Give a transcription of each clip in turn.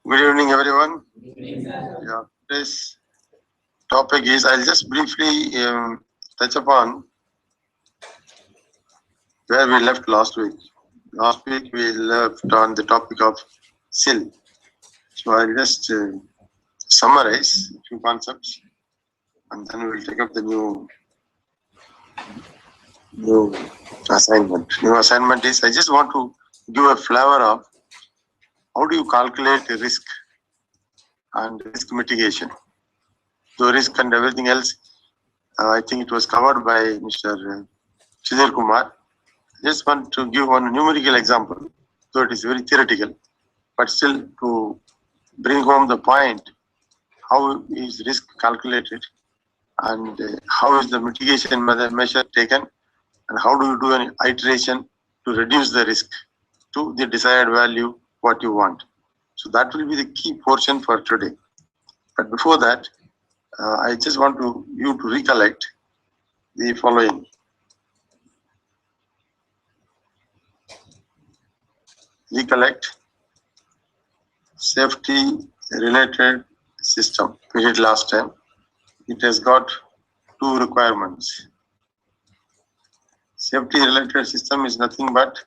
Good evening, everyone. Yeah, this topic is, I'll just briefly touch upon where we left last week. Last week we left on the topic of SIL. So I'll just summarize a few concepts and then we'll take up the new assignment. New assignment is, I just want to give a flavor of how do you calculate risk and risk mitigation. So risk and everything else, I think it was covered by Mr. Sridhar Kumar. Just want to give one numerical example, so it is very theoretical, but still to bring home the point, how is risk calculated and how is the mitigation measure taken and how do you do an iteration to reduce the risk to the desired value what you want. So that will be the key portion for today. But before that, I just want you to recollect the following. Recollect safety related system. We did last time. It has got two requirements. Safety related system is nothing but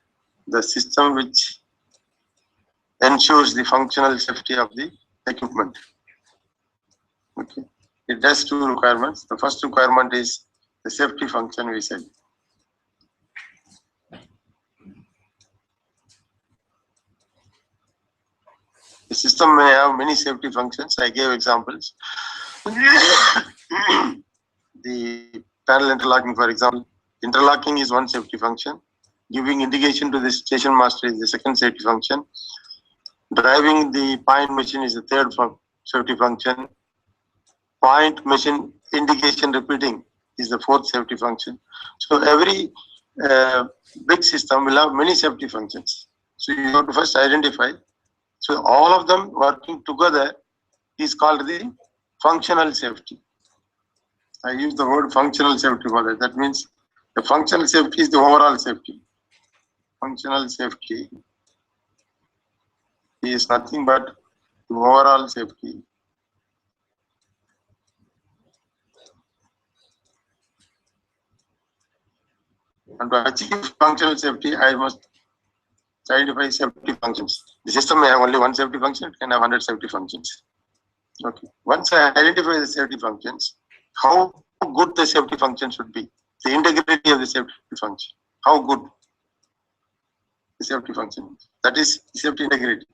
the system which ensures the functional safety of the equipment. Okay. It has two requirements. The first requirement is the safety function we said. The system may have many safety functions. I gave examples. The panel interlocking, for example, interlocking is one safety function. Giving indication to the station master is the second safety function. Driving the point machine is the third safety function. Point machine indication repeating is the fourth safety function. So every big system will have many safety functions. So you have to first identify. So all of them working together is called the functional safety. I use the word functional safety for that. That means the functional safety is the overall safety. Functional safety is nothing but the overall safety. And to achieve functional safety, I must identify safety functions. The system may have only one safety function, it can have 100 safety functions. Okay. Once I identify the safety functions, how good the safety function should be, the integrity of the safety function, how good the safety function is. That is safety integrity.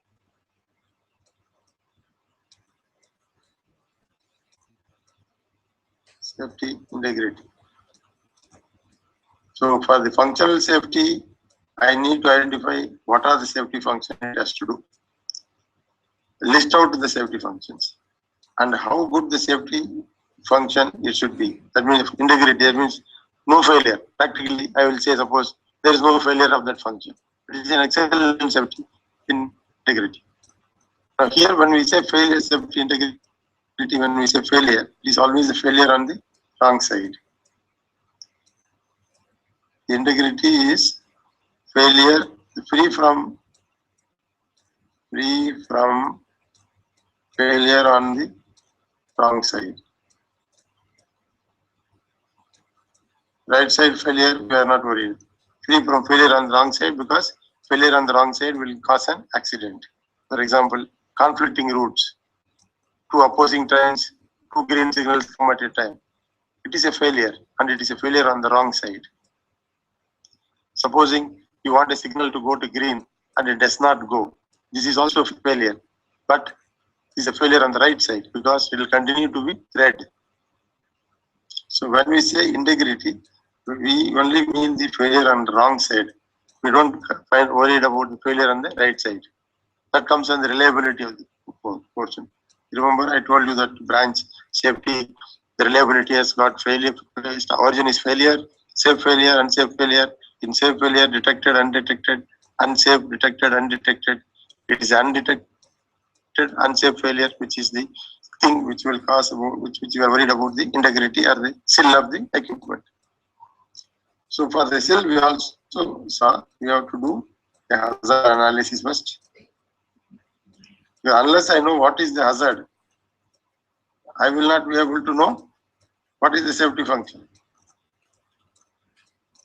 Safety integrity. So for the functional safety, I need to identify what are the safety functions it has to do. List out the safety functions and how good the safety function it should be. That means integrity, that means no failure. Practically, I will say, suppose there is no failure of that function. It is an excellent safety integrity. Now here, when we say failure, safety integrity, when we say failure, it is always a failure on the wrong side. The integrity is failure free from failure on the wrong side. Right side failure, we are not worried. Free from failure on the wrong side, because failure on the wrong side will cause an accident. For example, conflicting routes, two opposing trains, two green signals come at a time. It is a failure, and it is a failure on the wrong side. Supposing you want a signal to go to green and it does not go. This is also a failure, but it is a failure on the right side because it will continue to be red. So when we say integrity, we only mean the failure on the wrong side. We don't find worried about the failure on the right side. That comes on the reliability of the portion. Remember, I told you that branch safety, the reliability has got failure. Origin is failure, safe failure, unsafe failure. In safe failure, detected, undetected, unsafe, detected, undetected. It is undetected, unsafe failure, which is the thing which will cause, which you are worried about the integrity or the SIL of the equipment. So for the SIL, we also saw we have to do a hazard analysis first. Unless I know what is the hazard, I will not be able to know what is the safety function.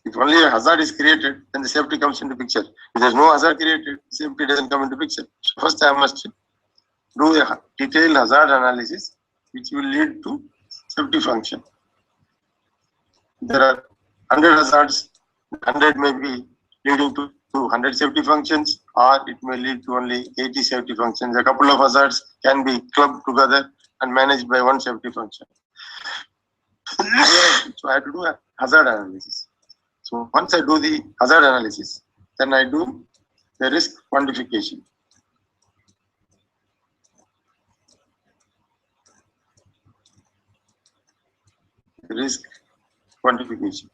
If only a hazard is created, then the safety comes into picture. If there is no hazard created, safety doesn't come into picture. So first I must do a detailed hazard analysis, which will lead to safety function. There are 100 hazards, 100 may be leading to 100 safety functions, or it may lead to only 80 safety functions. A couple of hazards can be clubbed together and managed by one safety function. So I have to do a hazard analysis. So once I do the hazard analysis, then I do the risk quantification. Risk quantification.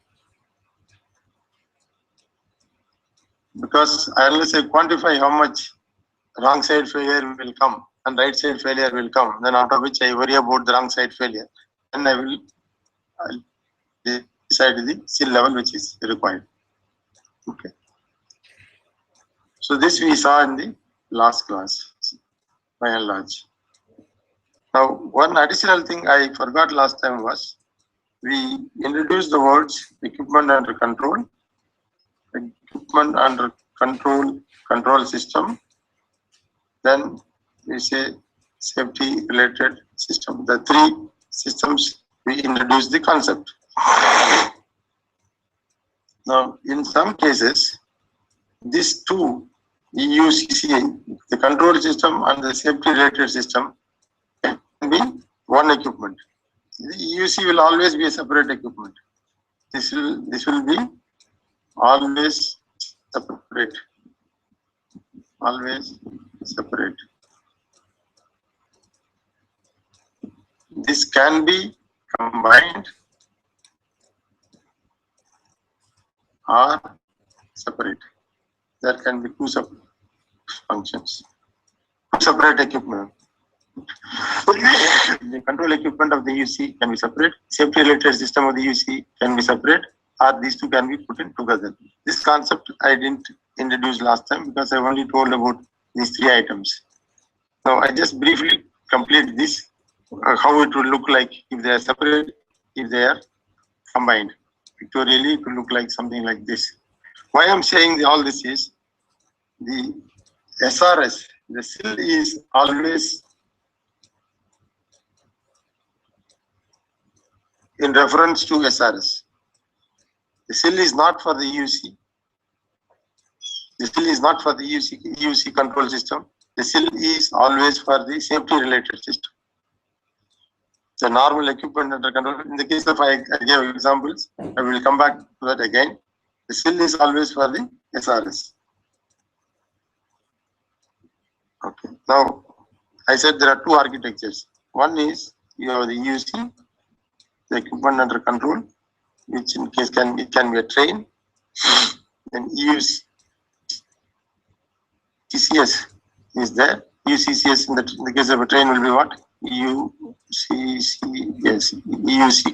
Because unless I quantify how much wrong side failure will come and right side failure will come, then out of which I worry about the wrong side failure, then I'll decide the seal level which is required. Okay. So this we saw in the last class, by and large. Now, one additional thing I forgot last time was we introduced the words equipment under control, control system. Then we say safety related system. The three systems we introduced the concept. Now, in some cases, these two EUCCA, the control system and the safety related system, can be one equipment. The EUC will always be a separate equipment. This will be always separate. Always separate. This can be combined or separate. There can be two separate functions, separate equipment. The control equipment of the EUC can be separate, safety related system of the EUC can be separate, or these two can be put in together. This concept I didn't introduce last time because I only told about these three items. Now I just briefly complete this, how it will look like if they are separate, if they are combined. Pictorially it will look like something like this. Why I'm saying all this is the SRS, the seal is always in reference to SRS. The seal is not for the EUC. The seal is not for the EUC control system. The seal is always for the safety related system. The normal equipment under control. In the case of I gave examples, I will come back to that again. The seal is always for the SRS. Okay. Now, I said there are two architectures. One is you have the EUC, the equipment under control, which in case can be a train. Then EUCCS is there. EUCCS in the case of a train will be what? EUC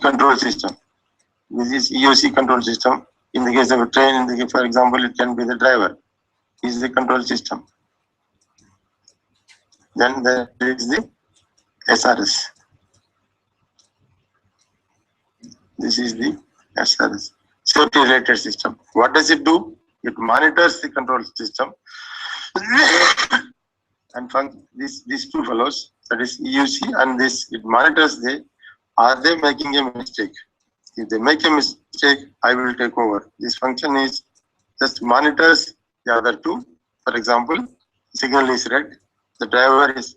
control system. This is EUC control system. In the case of a train, for example, it can be the driver. Is the control system. Then there is the SRS. This is the SRS, safety related system. What does it do? It monitors the control system. And these two fellows, that is EUC and this, it monitors are they making a mistake? If they make a mistake, I will take over. This function is just monitors the other two. For example, signal is red. The driver is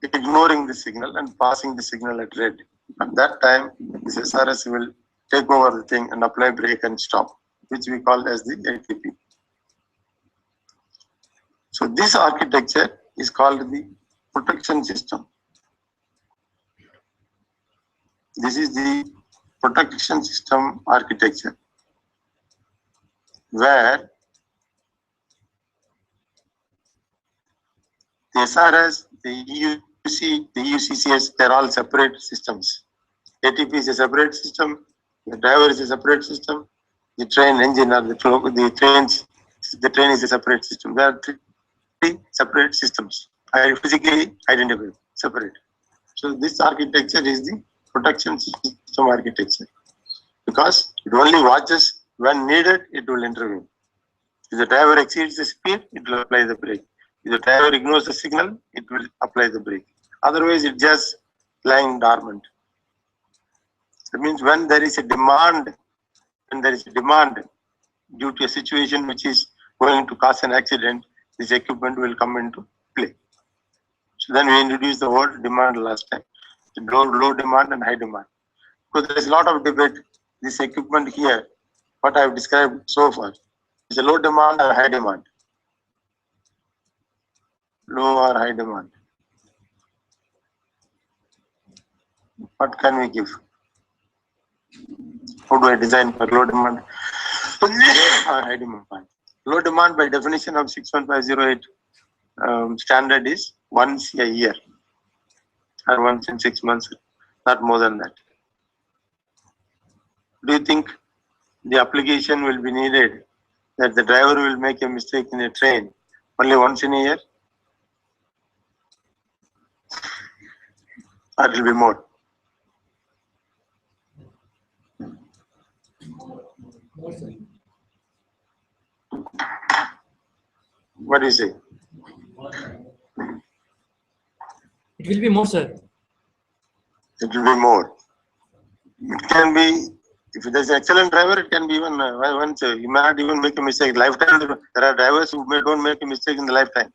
ignoring the signal and passing the signal at red. At that time, this SRS will take over the thing and apply brake and stop, which we call as the ATP. So this architecture is called the protection system. This is the protection system architecture, where the SRS, the EUC, the EUCCS, they're all separate systems. ATP is a separate system, the driver is a separate system, the train engine or the train is a separate system. There are three separate systems. physically identified, separate. So this architecture is the protection system architecture, because it only watches when needed, it will intervene. If the driver exceeds the speed, it will apply the brake. If the driver ignores the signal, it will apply the brake. Otherwise, it just lying dormant. That means when there is a demand, due to a situation which is going to cause an accident, this equipment will come into play. So then we introduced the word demand last time. Low demand and high demand. Because there is a lot of debate. This equipment here, what I have described so far, is a low demand or high demand. Low or high demand. What can we give? How do I design for low demand or high demand? Low demand by definition of 61508 standard is once a year or once in 6 months, not more than that. Do you think the application will be needed that the driver will make a mistake in a train only once in a year? Or it will be more? What do you say? It will be more, sir. It will be more. It can be, if it is an excellent driver, it can be even once. You may not even make a mistake. Lifetime, there are drivers who don't make a mistake in the lifetime.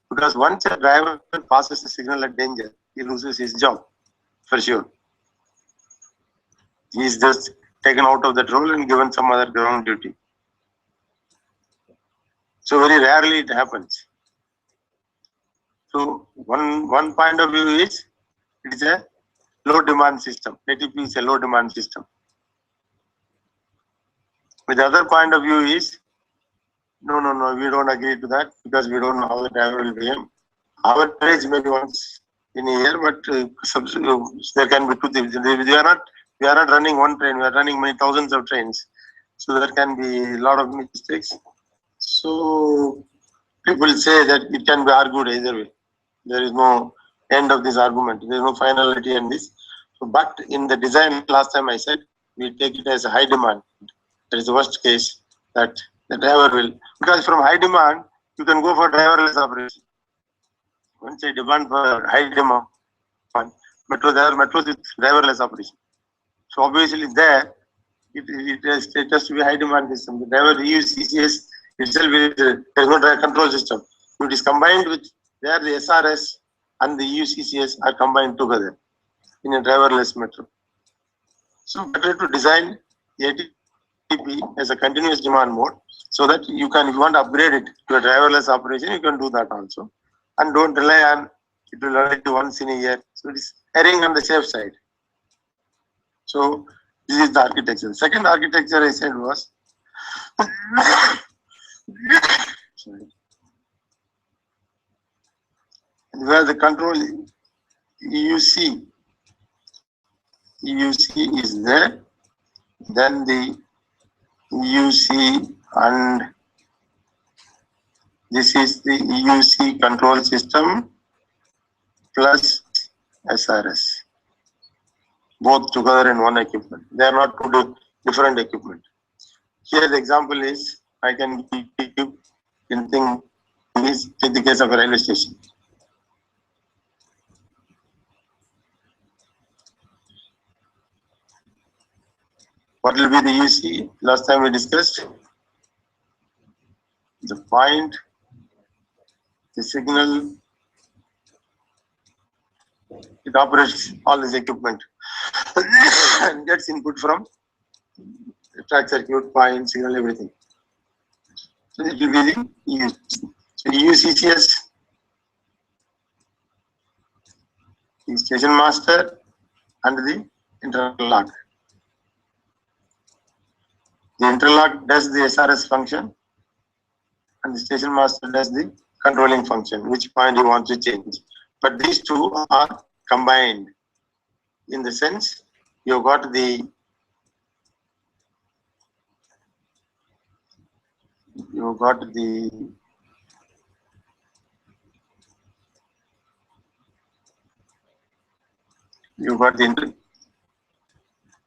Because once a driver passes the signal at danger, he loses his job, for sure. He is just taken out of that role and given some other ground duty. So very rarely it happens. So one point of view is, it is a low demand system. ATP is a low demand system. But the other point of view is, no, we don't agree to that, because we don't know how the driver will behave. Our average maybe once in a year, but there can be two things. We are not running one train, we are running many thousands of trains. So there can be a lot of mistakes. So people say that it can be argued either way. There is no end of this argument. There is no finality in this. So, but in the design, last time I said, we take it as a high demand. That is the worst case, that the driver will, because from high demand, you can go for driverless operation. Once I demand for high demand, metros is driverless operation. So obviously there, it has to be high demand system. The driver use CCS itself, there is no driver control system. It is combined with, where the SRS and the UCCS are combined together in a driverless metro. So better to design ATP as a continuous demand mode, so that you can, if you want to upgrade it to a driverless operation, you can do that also. And don't rely on, it will only do once in a year. So it is erring on the safe side. So this is the architecture. The second architecture I said was, where the control EUC is there, then the EUC, and this is the EUC control system plus SRS, both together in one equipment. They are not two different equipment. Here the example is, I can give you anything. Is in the case of a railway station. What will be the EUC? Last time we discussed the point, the signal, it operates all this equipment and gets input from the track circuit, point, signal, everything. So it will be the EUC. So EUCCS, the station master and the interlock. The interlock does the SRS function and the station master does the controlling function, which point you want to change. But these two are combined in the sense you got the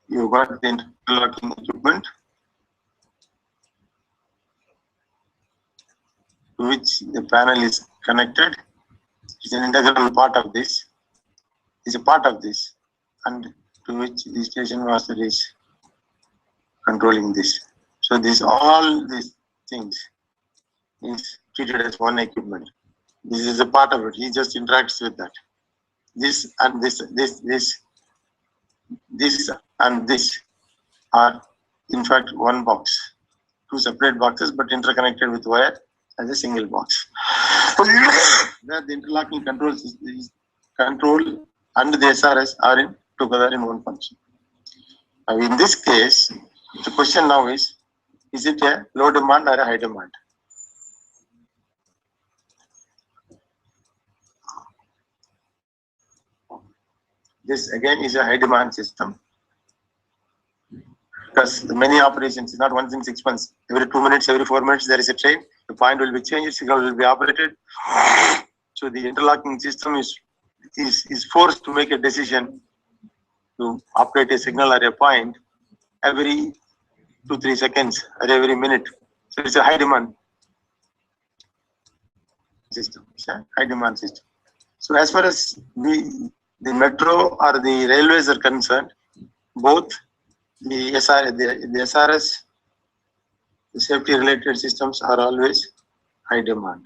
you got the interlocking equipment to which the panel is connected. It's an integral part of this. It's a part of this, and to which the station master is controlling this. So all these things is treated as one equipment. This is a part of it. He just interacts with that. This and this and this are in fact one box. Two separate boxes but interconnected with wire as a single box. Where the interlocking control and the SRS are together in one function. Now in this case, the question now is it a low demand or a high demand? This again is a high demand system because many operations, not once in 6 months, every 2 minutes, every 4 minutes there is a train, the point will be changed, signal will be operated. So the interlocking system is forced to make a decision to operate a signal or a point every 2-3 seconds or every minute. So it's a high demand system. It's a high demand system. So as far as the metro or the railways are concerned, both the SRS, the safety related systems are always high demand.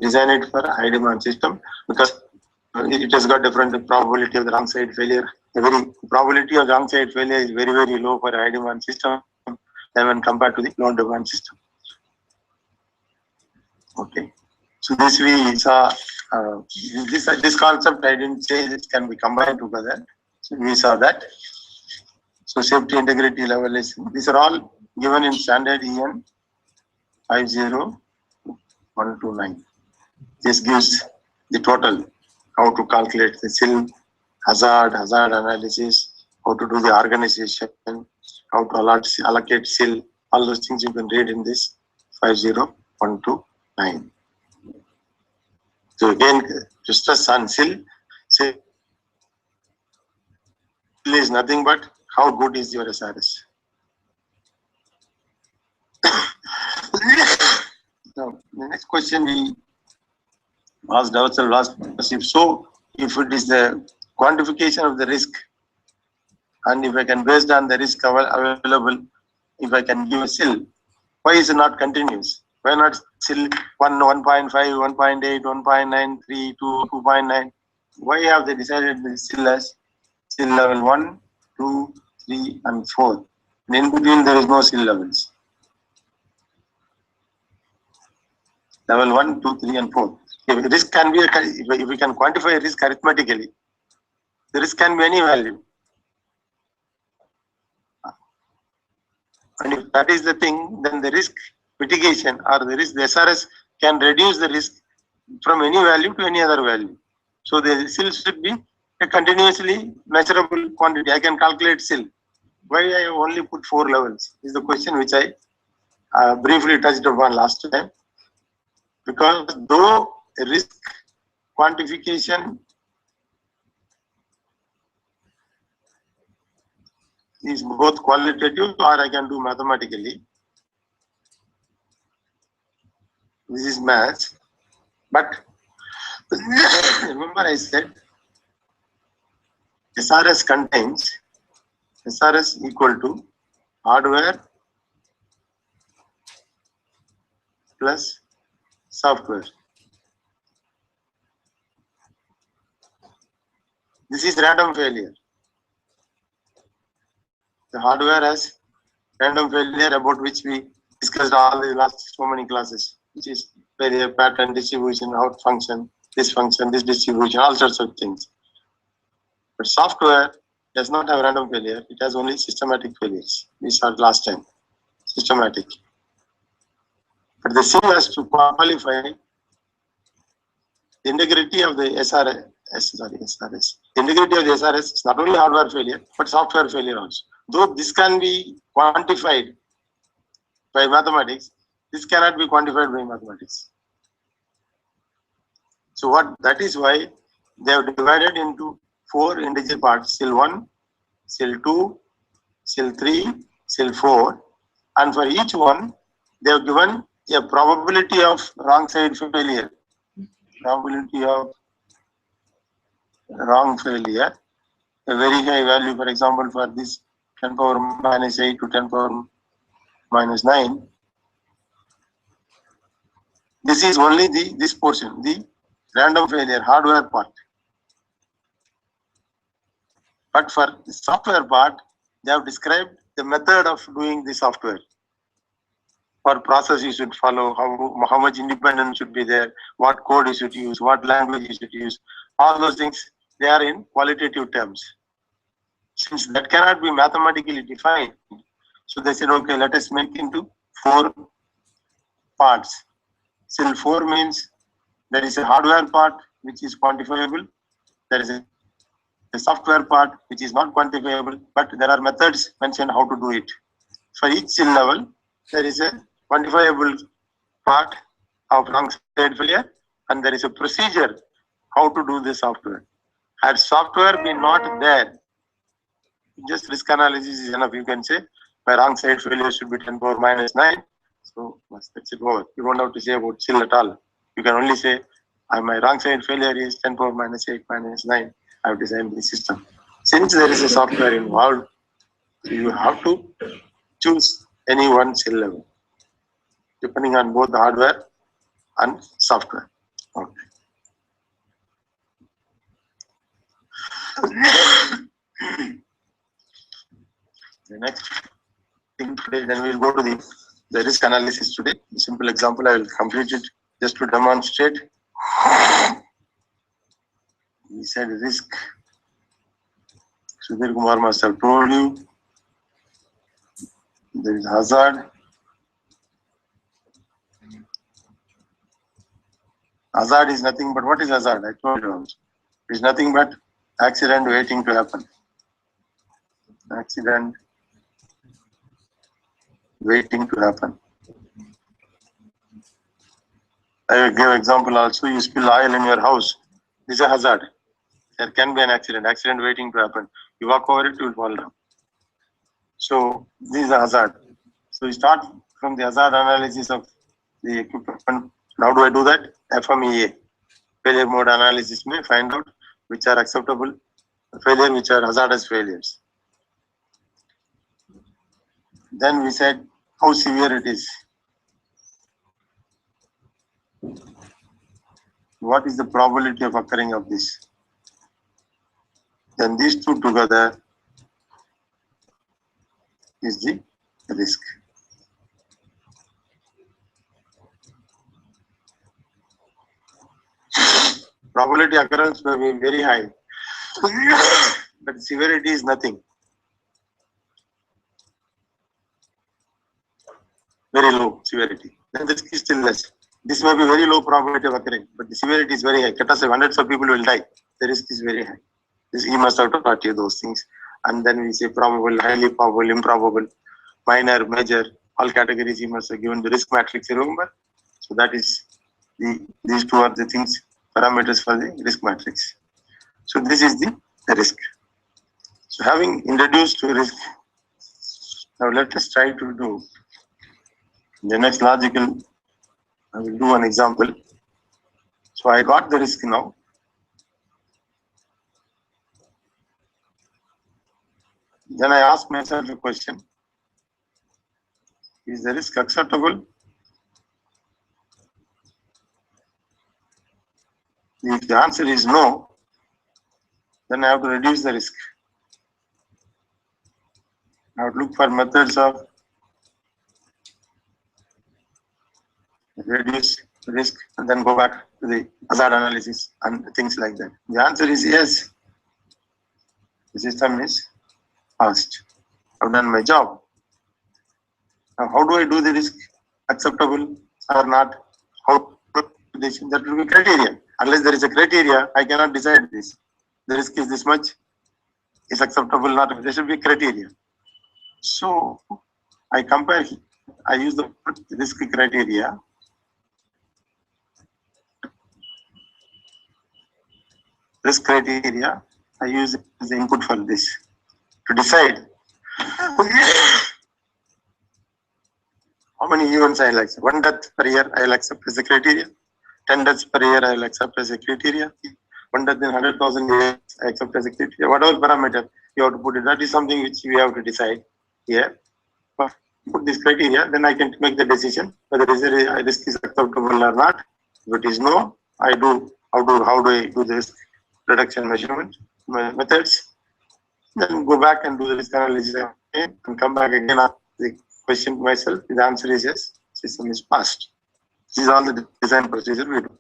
Design it for a high demand system because it has got different probability of the wrong side failure. The very probability of wrong side failure is very, very low for a high demand system than when compared to the low demand system. Okay. So this we saw, this concept I didn't say it can be combined together. So we saw that. So safety integrity level is, these are all given in standard EN 50129. This gives the total, how to calculate the SIL, hazard analysis, how to do the organization, how to allocate SIL, all those things you can read in this 50129. So again, to stress on SIL is nothing but how good is your SRS. Now, the next question we asked ourselves was, if it is the quantification of the risk, and if I can, based on the risk available, if I can give a SIL, why is it not continuous? Why not SIL 1.5, 1.8, 1.93, 2.9? Why have they decided the SIL as SIL level 1, 2, 3, and 4? And in between there is no SIL levels. Level 1, 2, 3, and 4. If risk can be, if we can quantify risk arithmetically, the risk can be any value. And if that is the thing, then the risk mitigation or the SRS can reduce the risk from any value to any other value. So the SIL should be a continuously measurable quantity. I can calculate SIL. Why I only put 4 levels is the question which I briefly touched upon last time. Because though risk quantification is both qualitative or I can do mathematically. This is maths. But remember I said SRS contains SRS equal to hardware plus software. This is random failure. The hardware has random failure about which we discussed all the last so many classes, which is failure pattern, distribution, out function, this distribution, all sorts of things. But software does not have random failure, it has only systematic failures. We saw last time, systematic. But the SIL has to qualify the integrity of the SRS. The integrity of the SRS is not only hardware failure, but software failure also. Though this can be quantified by mathematics, this cannot be quantified by mathematics. So what that is why they have divided into 4 integer parts: cell 1, cell 2, cell 3, cell 4, and for each one they have given a probability of wrong side failure. Probability of wrong failure, a very high value, for example, for this 10 power minus 8 to 10 power minus 9. This is only this portion, the random failure hardware part. But for the software part, they have described the method of doing the software. What process you should follow, how much independence should be there, what code you should use, what language you should use. All those things, they are in qualitative terms. Since that cannot be mathematically defined, so they said, okay, let us make into 4 parts. Cell 4 means there is a hardware part which is quantifiable. There is a software part which is not quantifiable, but there are methods mentioned how to do it. For each cell level, there is a quantifiable part of wrong side failure, and there is a procedure how to do the software. Had software been not there, just risk analysis is enough. You can say my wrong side failure should be 10 power minus 9. So that's it over. You don't have to say about cell at all. You can only say my wrong side failure is 10 power minus 8 minus 9. I have designed the system. Since there is a software involved, you have to choose any one cell level, depending on both the hardware and software. Okay. The next thing today, then we will go to the risk analysis today. A simple example, I will complete it just to demonstrate. We said risk. Sudhir Kumar must have told you. There is hazard. Hazard is nothing but, what is hazard? I told you also. It is nothing but accident waiting to happen. Accident waiting to happen. I will give example also. You spill oil in your house. This is a hazard. There can be an accident waiting to happen. You walk over it, you will fall down. So this is a hazard. So we start from the hazard analysis of the equipment. How do I do that? FMEA, failure mode analysis, may find out which are acceptable failure, which are hazardous failures. Then we said how severe it is. What is the probability of occurring of this? Then these two together is the risk. Probability occurrence may be very high, but severity is nothing. Very low severity. Then the risk is still less. This may be very low probability of occurring, but the severity is very high. Catastrophe, hundreds of people will die. The risk is very high. This, he must have taught you those things. And then we say probable, highly probable, improbable, minor, major, all categories he must have given the risk matrix, you remember? So that is these two are the things, parameters for the risk matrix. So this is the risk. So having introduced risk, now let us try to do the next logical. I will do an example. So I got the risk now. Then I ask myself a question. Is the risk acceptable? If the answer is no, then I have to reduce the risk. I would look for methods of reduce risk and then go back to the hazard analysis and things like that. The answer is yes. The system is fast. I've done my job. Now, how do I do the risk acceptable or not? How that will be criteria. Unless there is a criteria, I cannot decide this. The risk is this much, is acceptable, not. There should be criteria. So I compare. I use the risk criteria. risk criteria, I use it as the input for this to decide how many events I will accept. 1 death per year I will accept as a criteria. 10 deaths per year I will accept as a criteria. 1 death in 100,000 years I accept as a criteria. Whatever parameter you have to put it, that is something which we have to decide here. But put this criteria, then I can make the decision whether risk is acceptable or not. If it is no, I do how do I do this reduction measurement methods. Then go back and do the risk analysis again and come back again ask the question to myself. The answer is yes, system is passed. This is all the design procedure we do.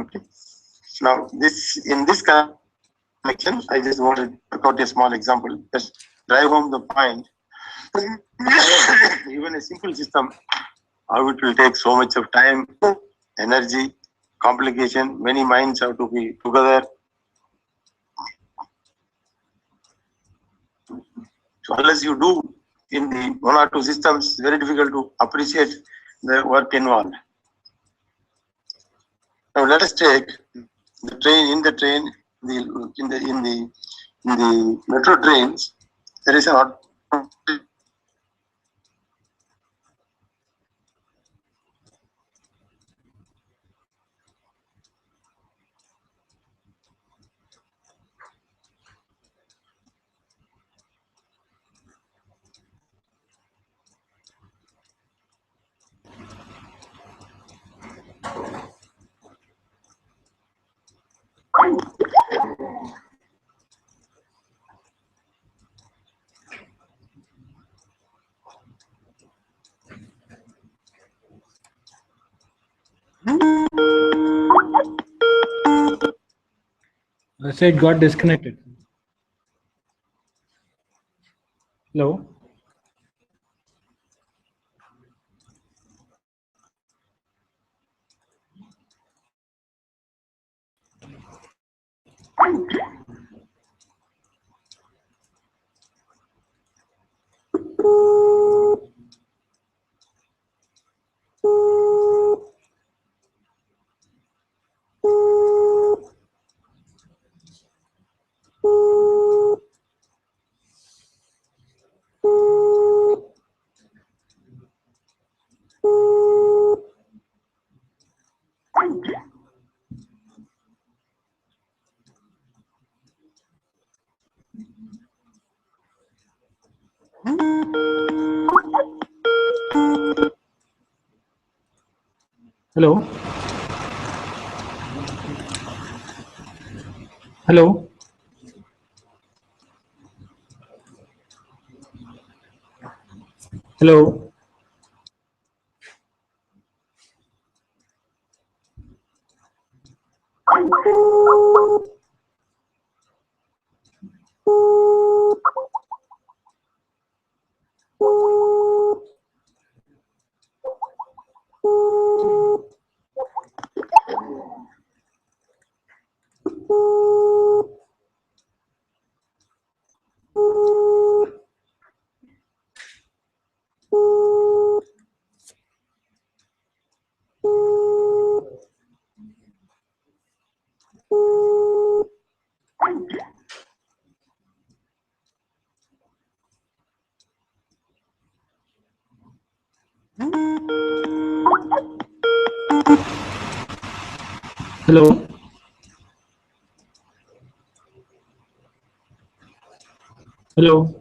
Okay. Now in this connection, I just wanted to work out a small example. Just drive home the point. Even a simple system, how it will take so much of time, energy, complication, many minds have to be together. So unless you do in the 1 or 2 systems, it's very difficult to appreciate the work involved. Now let us take the train. In the metro trains, there is an I said got disconnected. Hello. Hello. Hello. Hello. Hello. Hello.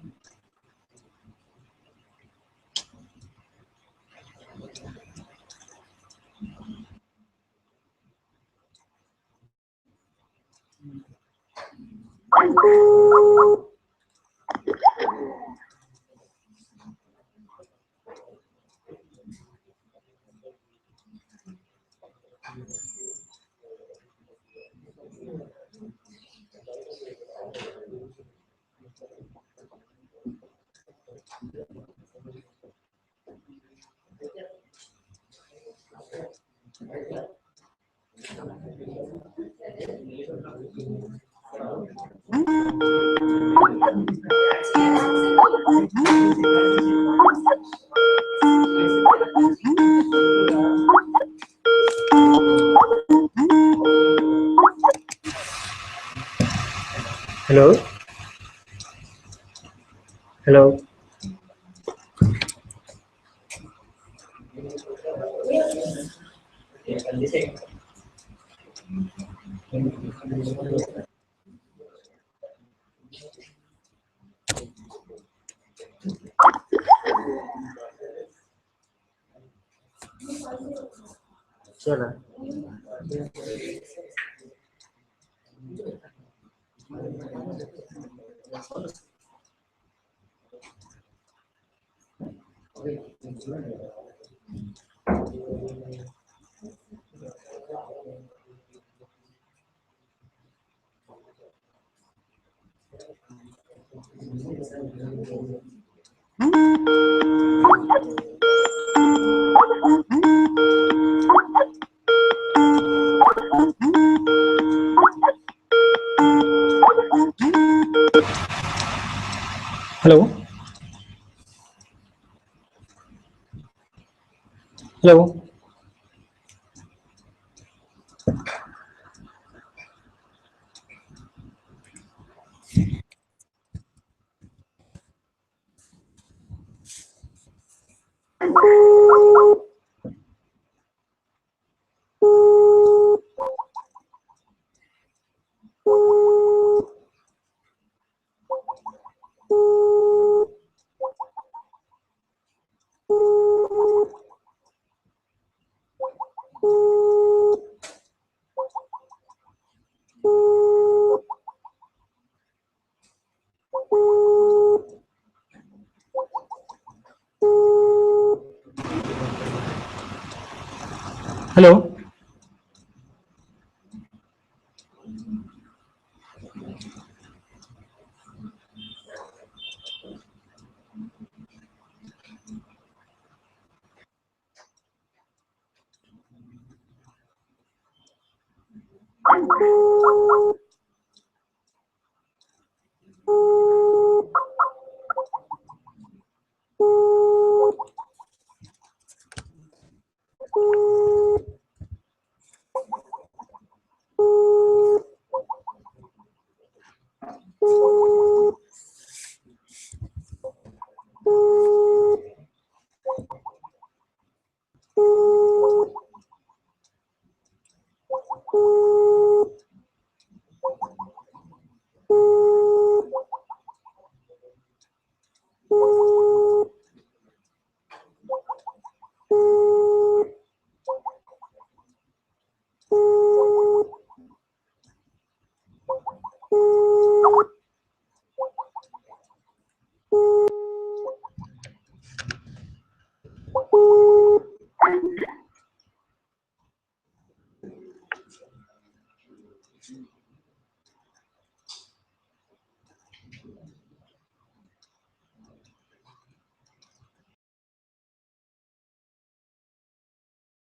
Hello? Hello? चला Hello? Hello? Hello?